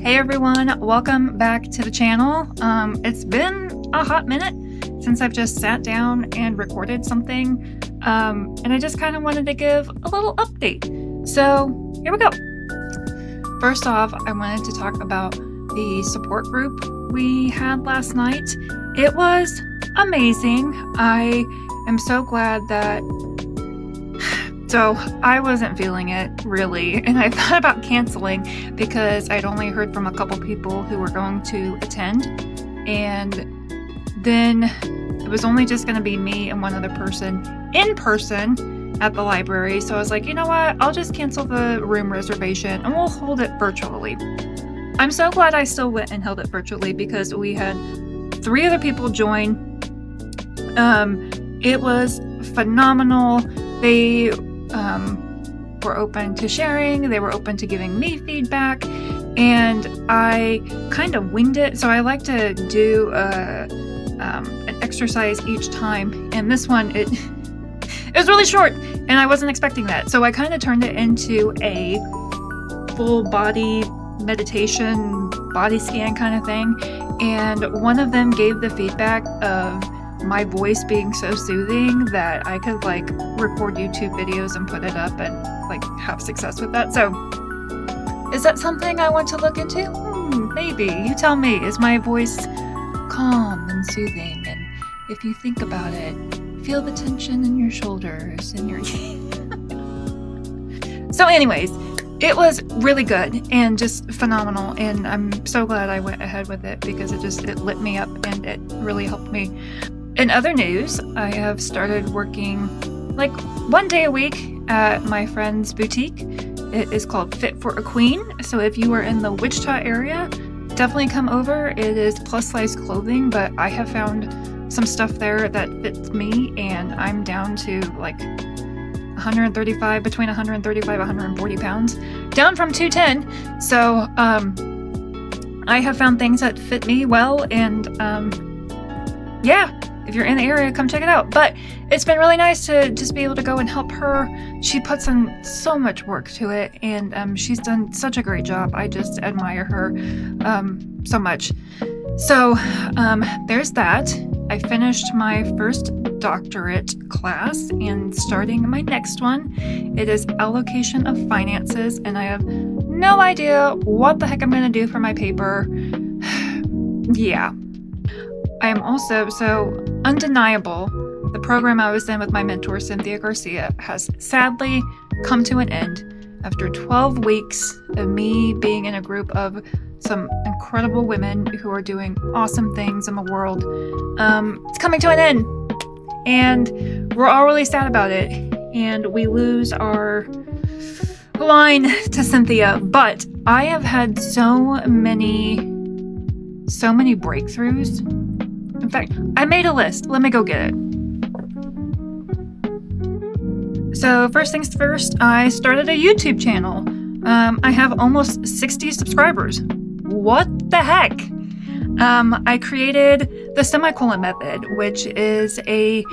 Hey everyone, welcome back to the channel. It's been a hot minute since I've just sat down and recorded something, and I just kind of wanted to give a little update. So here we go. First off, I wanted to talk about the support group we had last night. It was amazing. I am so glad that So I wasn't feeling it really, and I thought about canceling because I'd only heard from a couple people who were going to attend, and then it was only just going to be me and one other person in person at the library. So I was like, you know what, I'll just cancel the room reservation and we'll hold it virtually. I'm so glad I still went and held it virtually because we had 3 other people join. It was phenomenal. They were open to sharing, they were open to giving me feedback, and I kind of winged it. So I like to do an exercise each time, and this one, it was really short, and I wasn't expecting that. So I kind of turned it into a full body meditation, body scan kind of thing, and one of them gave the feedback of my voice being so soothing that I could like record YouTube videos and put it up and like have success with that. So is that something I want to look into? Maybe. You tell me. Is my voice calm and soothing? And if you think about it, feel the tension in your shoulders and your So anyways, it was really good and just phenomenal, and I'm so glad I went ahead with it because it lit me up and it really helped me. In other news, I have started working like 1 day a week at my friend's boutique. It is called Fit for a Queen. So if you are in the Wichita area, definitely come over. It is plus size clothing, but I have found some stuff there that fits me, and I'm down to like between 135 140 pounds, down from 210. So I have found things that fit me well, and yeah, if you're in the area, come check it out. But it's been really nice to just be able to go and help her. She puts in so much work to it, and she's done such a great job. I just admire her so much. So there's that. I finished my first doctorate class and starting my next one. It is allocation of finances, and I have no idea what the heck I'm going to do for my paper. Yeah. I am also so undeniable. The program I was in with my mentor, Cynthia Garcia, has sadly come to an end after 12 weeks of me being in a group of some incredible women who are doing awesome things in the world. It's coming to an end, and we're all really sad about it, and we lose our line to Cynthia. But I have had so many breakthroughs. In fact, I made a list. Let me go get it. So first things first, I started a YouTube channel. I have almost 60 subscribers. What the heck? I created the semicolon method, which is a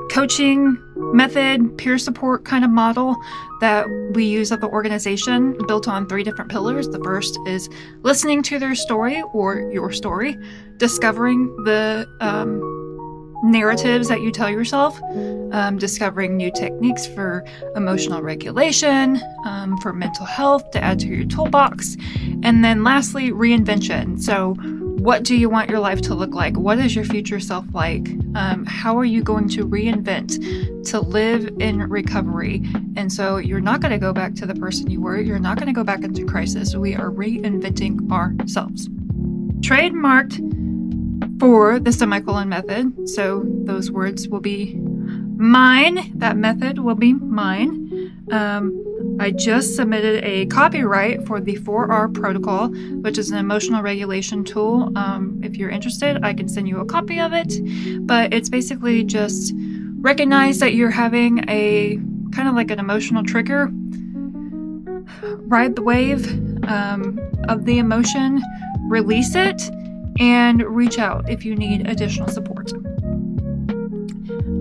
coaching method, peer support kind of model that we use at the organization, built on 3 different pillars. The first is listening to their story or your story, discovering the narratives that you tell yourself, discovering new techniques for emotional regulation, for mental health to add to your toolbox, and then lastly, reinvention. So what do you want your life to look like? What is your future self like? How are you going to reinvent to live in recovery? And so you're not going to go back to the person you were. You're not going to go back into crisis. We are reinventing ourselves. Trademarked for the semicolon method. So those words will be mine. That method will be mine. I just submitted a copyright for the 4R protocol, which is an emotional regulation tool. If you're interested, I can send you a copy of it. But it's basically just recognize that you're having a kind of like an emotional trigger. Ride the wave of the emotion, release it, and reach out if you need additional support.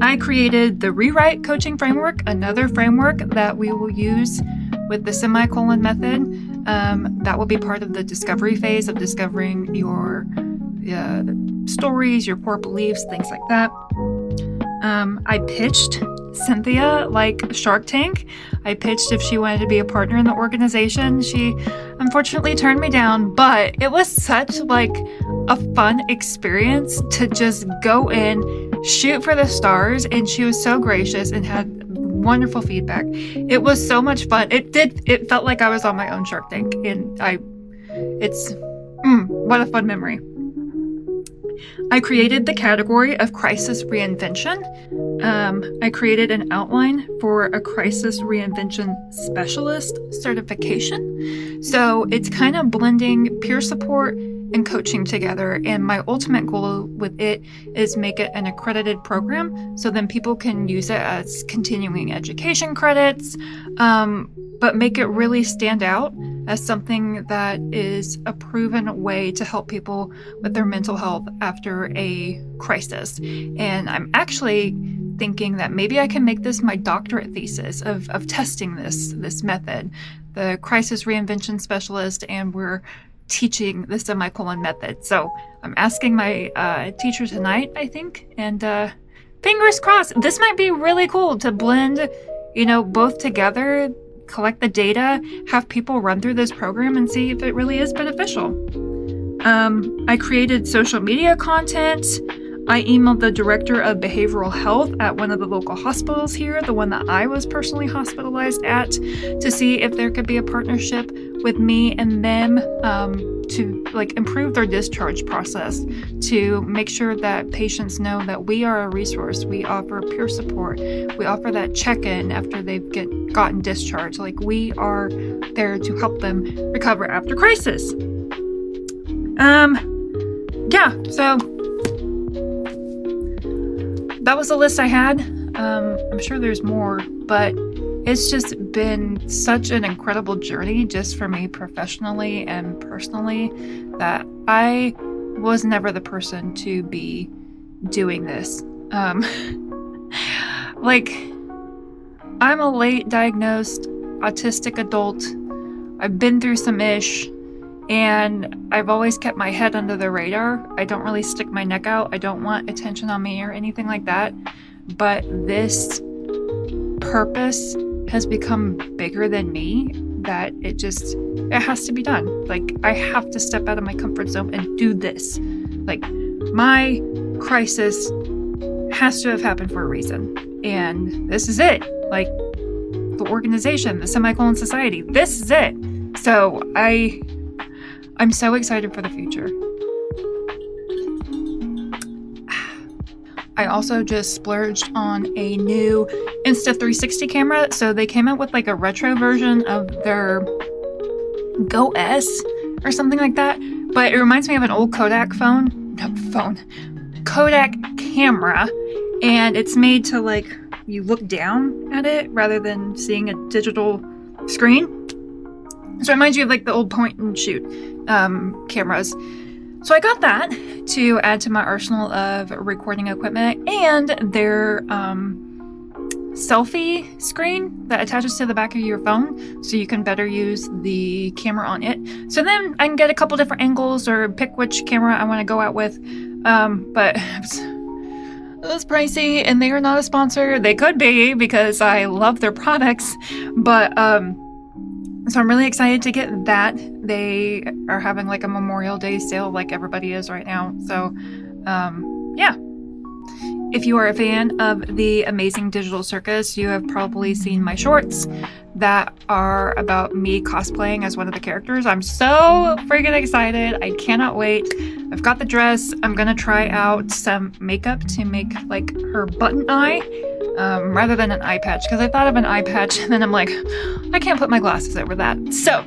I created the Rewrite Coaching Framework, another framework that we will use with the semicolon method. That will be part of the discovery phase of discovering your stories, your core beliefs, things like that. I pitched Cynthia like Shark Tank. I pitched if she wanted to be a partner in the organization. She unfortunately turned me down, but it was such like a fun experience to just go in, shoot for the stars, and she was so gracious and had wonderful feedback. It was so much fun. It felt like I was on my own Shark Tank, and what a fun memory. I created the category of crisis reinvention. I created an outline for a crisis reinvention specialist certification. So it's kind of blending peer support and coaching together. And my ultimate goal with it is make it an accredited program so then people can use it as continuing education credits, but make it really stand out as something that is a proven way to help people with their mental health after a crisis. And I'm actually thinking that maybe I can make this my doctorate thesis of testing this method, the crisis reinvention specialist, and we're teaching the semicolon method. So I'm asking my teacher tonight, I think, and fingers crossed. This might be really cool to blend, both together, collect the data, have people run through this program and see if it really is beneficial. I created social media content. I emailed the director of behavioral health at one of the local hospitals here, the one that I was personally hospitalized at, to see if there could be a partnership with me and them to improve their discharge process, to make sure that patients know that we are a resource. We offer peer support. We offer that check-in after they've gotten discharged. We are there to help them recover after crisis. So that was the list I had. I'm sure there's more, but it's just been such an incredible journey just for me professionally and personally that I was never the person to be doing this. I'm a late diagnosed autistic adult. I've been through some ish, and I've always kept my head under the radar. I don't really stick my neck out. I don't want attention on me or anything like that. But this purpose has become bigger than me, that it has to be done. I have to step out of my comfort zone and do this. My crisis has to have happened for a reason. And this is it. The organization, the Semicolon Society, this is it. So I'm so excited for the future. I also just splurged on a new Insta360 camera. So they came out with a retro version of their Go S or something like that. But it reminds me of an old Kodak Kodak camera. And it's made to you look down at it rather than seeing a digital screen. So it reminds you of the old point and shoot cameras. So I got that to add to my arsenal of recording equipment, and their selfie screen that attaches to the back of your phone so you can better use the camera on it. So then I can get a couple different angles or pick which camera I want to go out with. But it was pricey, and they are not a sponsor. They could be because I love their products, but so I'm really excited to get that. They are having a Memorial Day sale like everybody is right now. So, yeah. If you are a fan of the Amazing Digital Circus, you have probably seen my shorts that are about me cosplaying as one of the characters. I'm so freaking excited. I cannot wait. I've got the dress. I'm gonna try out some makeup to make her button eye rather than an eye patch, because I thought of an eye patch and then I'm like, I can't put my glasses over that. So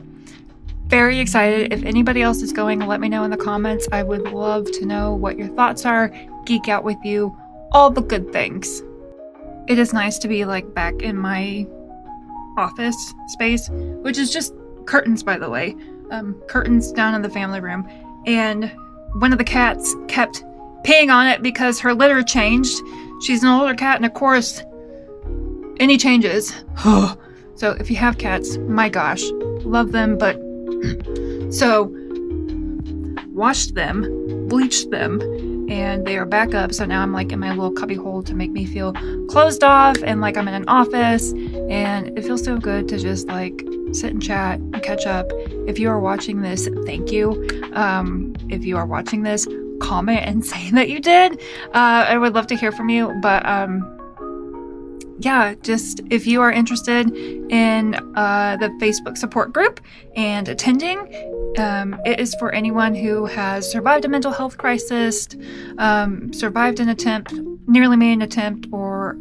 very excited. If anybody else is going, let me know in the comments. I would love to know what your thoughts are, geek out with you, all the good things. It is nice to be back in my office space, which is just curtains, by the way. Curtains down in the family room. And one of the cats kept peeing on it because her litter changed. She's an older cat, and of course, any changes. So if you have cats, my gosh, love them, but So washed them, bleached them, and they are back up. So now I'm like in my little cubby hole to make me feel closed off and like I'm in an office, and it feels so good to just like sit and chat and catch up. If you are watching this, thank you. If you are watching this, comment and say that you did. I would love to hear from you. But yeah, just if you are interested in the Facebook support group and attending, it is for anyone who has survived a mental health crisis, survived an attempt, nearly made an attempt, or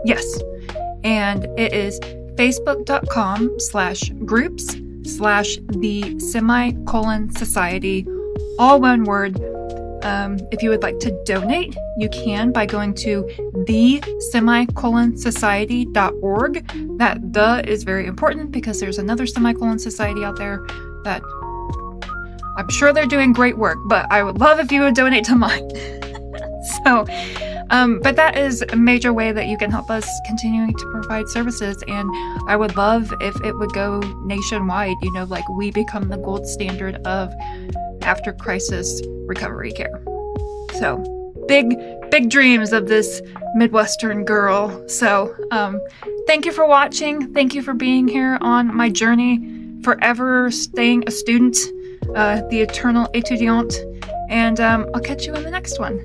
yes. And it is facebook.com/groups/the all one word. If you would like to donate, you can by going to the-society.org. That "the" is very important because there's another semicolon society out there that I'm sure they're doing great work, but I would love if you would donate to mine. So, but that is a major way that you can help us continuing to provide services, and I would love if it would go nationwide, like we become the gold standard of after crisis recovery care. So big dreams of this Midwestern girl. So thank you for watching. Thank you for being here on my journey, forever staying a student, the eternal étudiante, and I'll catch you in the next one.